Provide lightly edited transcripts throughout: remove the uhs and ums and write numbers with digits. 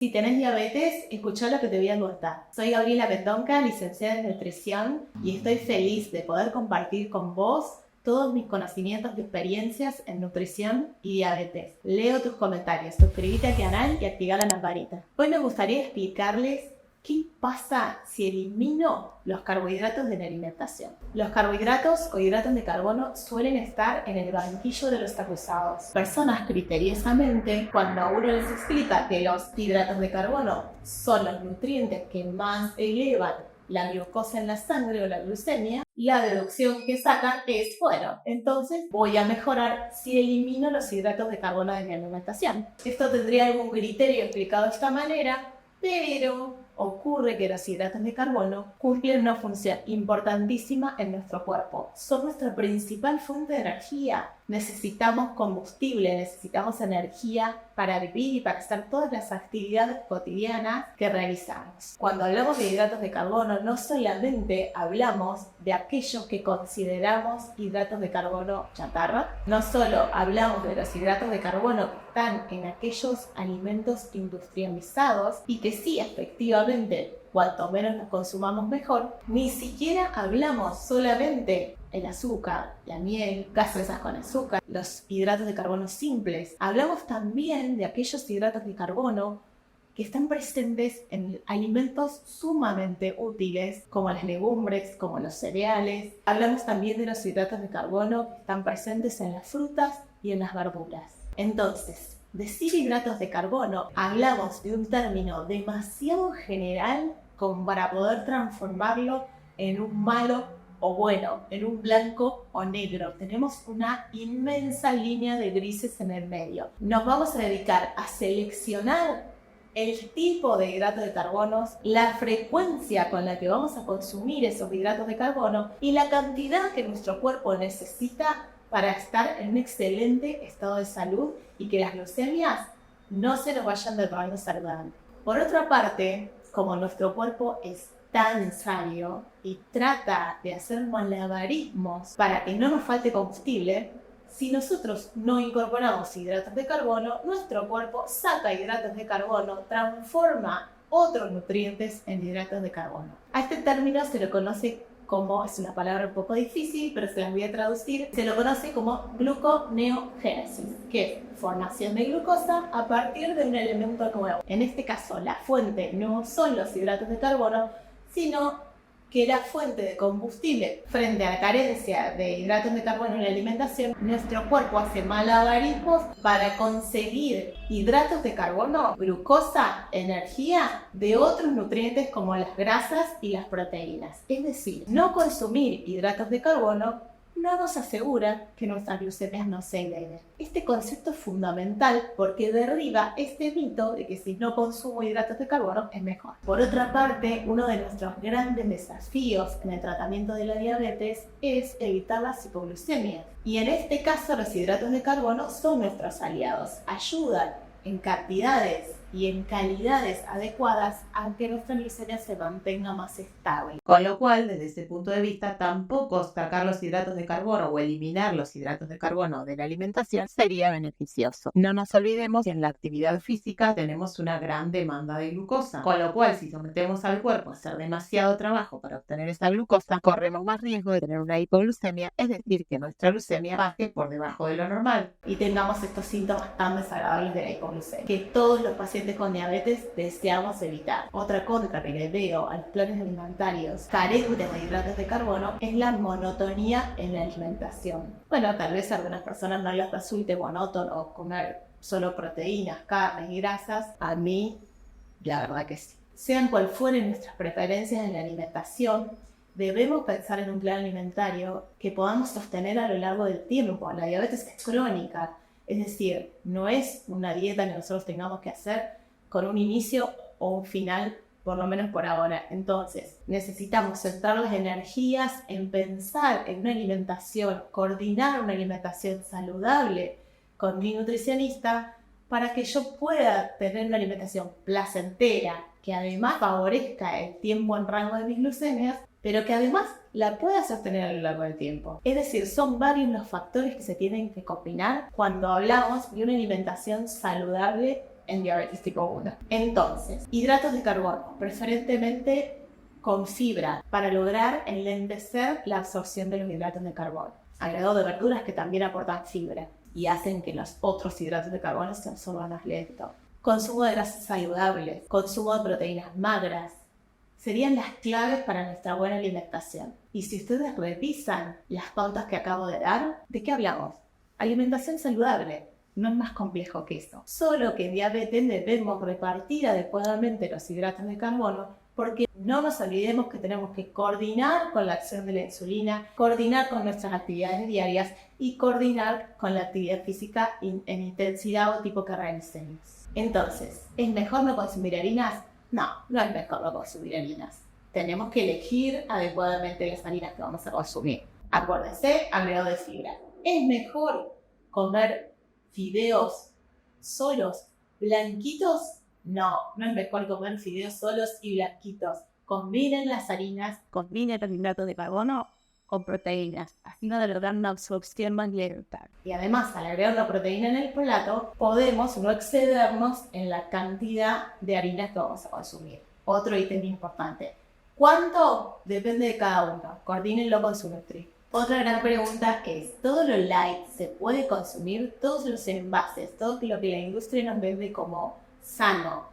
Si tenés diabetes, escuchá lo que te voy a contar. Soy Gabriela Mendonca, licenciada en nutrición, y estoy feliz de poder compartir con vos todos mis conocimientos y experiencias en nutrición y diabetes. Leo tus comentarios, suscríbete al canal y activa la campanita. Hoy me gustaría explicarles qué pasa si elimino los carbohidratos de la alimentación. Los carbohidratos o hidratos de carbono suelen estar en el banquillo de los acusados. Personas criteriosamente, cuando a uno les explica que los hidratos de carbono son los nutrientes que más elevan la glucosa en la sangre o la glucemia, la deducción que sacan es, bueno, entonces voy a mejorar si elimino los hidratos de carbono de mi alimentación. Esto tendría algún criterio explicado de esta manera, pero ocurre que los hidratos de carbono cumplen una función importantísima en nuestro cuerpo. Son nuestra principal fuente de energía. Necesitamos combustible, necesitamos energía para vivir y para hacer todas las actividades cotidianas que realizamos. Cuando hablamos de hidratos de carbono, no solamente hablamos de aquellos que consideramos hidratos de carbono chatarra, no solo hablamos de los hidratos de carbono que están en aquellos alimentos industrializados y que sí, efectivamente, cuanto menos los consumamos mejor, ni siquiera hablamos solamente el azúcar, la miel, gaseosas con azúcar, los hidratos de carbono simples. Hablamos también de aquellos hidratos de carbono que están presentes en alimentos sumamente útiles, como las legumbres, como los cereales. Hablamos también de los hidratos de carbono que están presentes en las frutas y en las verduras. Entonces, decir hidratos de carbono, hablamos de un término demasiado general como para poder transformarlo en un malo o bueno, en un blanco o negro. Tenemos una inmensa línea de grises en el medio. Nos vamos a dedicar a seleccionar el tipo de hidratos de carbono, la frecuencia con la que vamos a consumir esos hidratos de carbono y la cantidad que nuestro cuerpo necesita para estar en un excelente estado de salud y que las glucemias no se nos vayan del rango saludable. Por otra parte, como nuestro cuerpo es tan sabio y trata de hacer malabarismos para que no nos falte combustible, si nosotros no incorporamos hidratos de carbono, nuestro cuerpo saca hidratos de carbono, transforma otros nutrientes en hidratos de carbono. A este término se lo conoce como, es una palabra un poco difícil, pero se las voy a traducir, se lo conoce como gluconeogénesis, que es formación de glucosa a partir de un elemento nuevo. En este caso, la fuente no son los hidratos de carbono, sino que la fuente de combustible frente a la carencia de hidratos de carbono en la alimentación, nuestro cuerpo hace malabarismos para conseguir hidratos de carbono, glucosa, energía de otros nutrientes como las grasas y las proteínas. Es decir, no consumir hidratos de carbono no nos asegura que nuestras glucemias no se eleven. Este concepto es fundamental porque derriba este mito de que si no consumo hidratos de carbono es mejor. Por otra parte, uno de nuestros grandes desafíos en el tratamiento de la diabetes es evitar las hipoglucemias. Y en este caso los hidratos de carbono son nuestros aliados. Ayudan en cantidades y en calidades adecuadas a que nuestra glucemia se mantenga más estable. Con lo cual, desde ese punto de vista, tampoco sacar los hidratos de carbono o eliminar los hidratos de carbono de la alimentación sería beneficioso. No nos olvidemos que en la actividad física tenemos una gran demanda de glucosa, con lo cual si sometemos al cuerpo a hacer demasiado trabajo para obtener esa glucosa, corremos más riesgo de tener una hipoglucemia, es decir, que nuestra glucemia baje por debajo de lo normal y tengamos estos síntomas tan desagradables de la hipoglucemia que todos los pacientes con diabetes deseamos evitar. Otra contra que le veo a los planes alimentarios carentes de hidratos de carbono es la monotonía en la alimentación. Bueno, tal vez a algunas personas no les resulte monótono comer solo proteínas, carnes y grasas. A mí, la verdad que sí. Sean cual fueren nuestras preferencias en la alimentación, debemos pensar en un plan alimentario que podamos sostener a lo largo del tiempo. La diabetes es crónica. Es decir, no es una dieta que nosotros tengamos que hacer con un inicio o un final, por lo menos por ahora. Entonces, necesitamos centrar las energías en pensar en una alimentación, coordinar una alimentación saludable con mi nutricionista para que yo pueda tener una alimentación placentera, que además favorezca el tiempo en rango de mis glucemias, pero que además la pueda sostener a lo largo del tiempo. Es decir, son varios los factores que se tienen que combinar cuando hablamos de una alimentación saludable en diabetes tipo 1. Entonces, hidratos de carbono, preferentemente con fibra, para lograr enlentecer la absorción de los hidratos de carbono. Agregado de verduras que también aportan fibra y hacen que los otros hidratos de carbono se absorban más lento. Consumo de grasas saludables, consumo de proteínas magras, serían las claves para nuestra buena alimentación. Y si ustedes revisan las pautas que acabo de dar, ¿de qué hablamos? Alimentación saludable. No es más complejo que eso. Solo que en diabetes debemos repartir adecuadamente los hidratos de carbono, porque no nos olvidemos que tenemos que coordinar con la acción de la insulina, coordinar con nuestras actividades diarias y coordinar con la actividad física en intensidad o tipo que realicemos. Entonces, ¿es mejor no consumir harinas? No, no es mejor no consumir harinas. Tenemos que elegir adecuadamente las harinas que vamos a consumir. Acuérdense, agregado de fibra. ¿Es mejor comer fideos solos, blanquitos? No, no es mejor comer fideos solos y blanquitos. Combinen las harinas, combinen los hidratos de carbono con proteínas, así van a lograr una absorción más lenta. Y además, al agregar la proteína en el plato, podemos no excedernos en la cantidad de harinas que vamos a consumir. Otro ítem importante. ¿Cuánto? Depende de cada uno. Coordínenlo con su nutri. Otra gran pregunta es, ¿todo lo light se puede consumir? Todos los envases, todo lo que la industria nos vende como sano,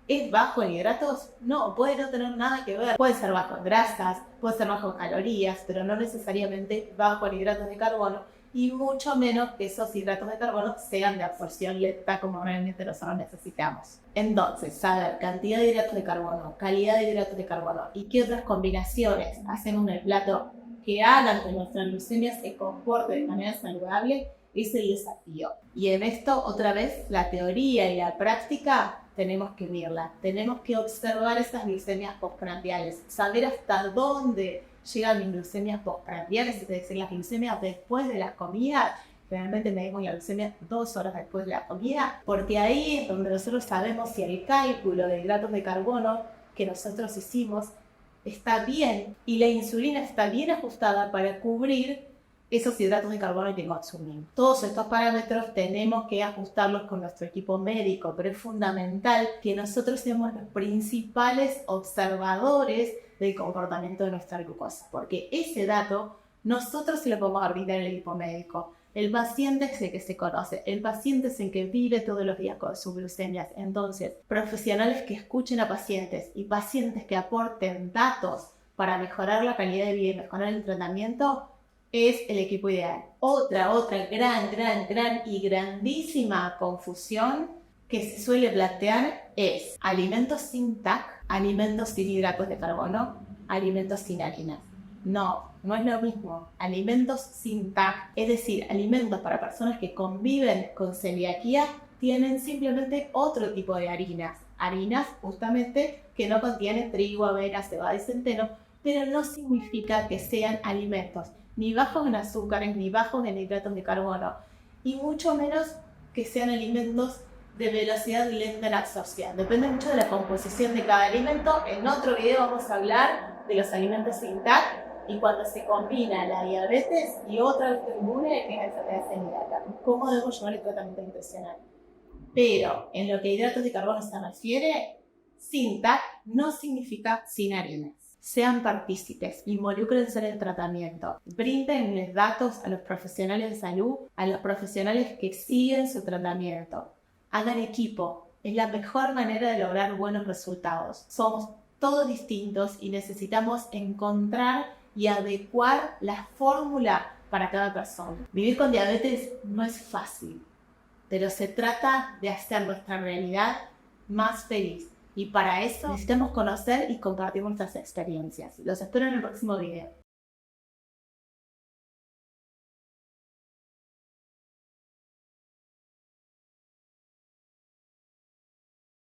¿es bajo en hidratos? No, puede no tener nada que ver. Puede ser bajo en grasas, puede ser bajo en calorías, pero no necesariamente bajo en hidratos de carbono, y mucho menos que esos hidratos de carbono sean de absorción lenta como realmente nosotros necesitamos. Entonces, saber cantidad de hidratos de carbono, calidad de hidratos de carbono y qué otras combinaciones hacemos en el plato que hagan que nuestra glucemia se comporte de manera saludable es el desafío. Y en esto, otra vez, la teoría y la práctica tenemos que unirla. Tenemos que observar esas glucemias postprandiales, saber hasta dónde llegan mis glucemias postprandiales, es decir, las glucemias después de la comida. Realmente medimos la glucemia 2 horas después de la comida, porque ahí es donde nosotros sabemos si el cálculo de hidratos de carbono que nosotros hicimos está bien y la insulina está bien ajustada para cubrir esos hidratos de carbono que consumimos. Todos estos parámetros tenemos que ajustarlos con nuestro equipo médico, pero es fundamental que nosotros seamos los principales observadores del comportamiento de nuestra glucosa, porque ese dato nosotros se lo podemos brindar al equipo médico. El paciente es el que se conoce, el paciente es el que vive todos los días con sus glucemias. Entonces, profesionales que escuchen a pacientes y pacientes que aporten datos para mejorar la calidad de vida y mejorar el tratamiento es el equipo ideal. Otra gran y grandísima confusión que se suele plantear es alimentos sin TAC, alimentos sin hidratos de carbono, alimentos sin harinas. No es lo mismo. Alimentos sin TAC, es decir, alimentos para personas que conviven con celiaquía, tienen simplemente otro tipo de harinas. Harinas justamente que no contienen trigo, avena, cebada y centeno, pero no significa que sean alimentos ni bajos en azúcares, ni bajos en hidratos de carbono, y mucho menos que sean alimentos de velocidad lenta en absorción. Depende mucho de la composición de cada alimento. En otro video vamos a hablar de los alimentos sin TAC y cuando se combina la diabetes y otra autoinmune, que es la enfermedad celíaca, cómo debemos llevar el tratamiento nutricional. Pero en lo que a hidratos de carbono se refiere, sin TAC no significa sin harinas. Sean partícipes, involúcrense en el tratamiento, bríndenles datos a los profesionales de salud, a los profesionales que siguen su tratamiento. Hagan equipo, es la mejor manera de lograr buenos resultados. Somos todos distintos y necesitamos encontrar y adecuar la fórmula para cada persona. Vivir con diabetes no es fácil, pero se trata de hacer nuestra realidad más feliz. Y para eso necesitamos conocer y compartir nuestras experiencias. Los espero en el próximo video.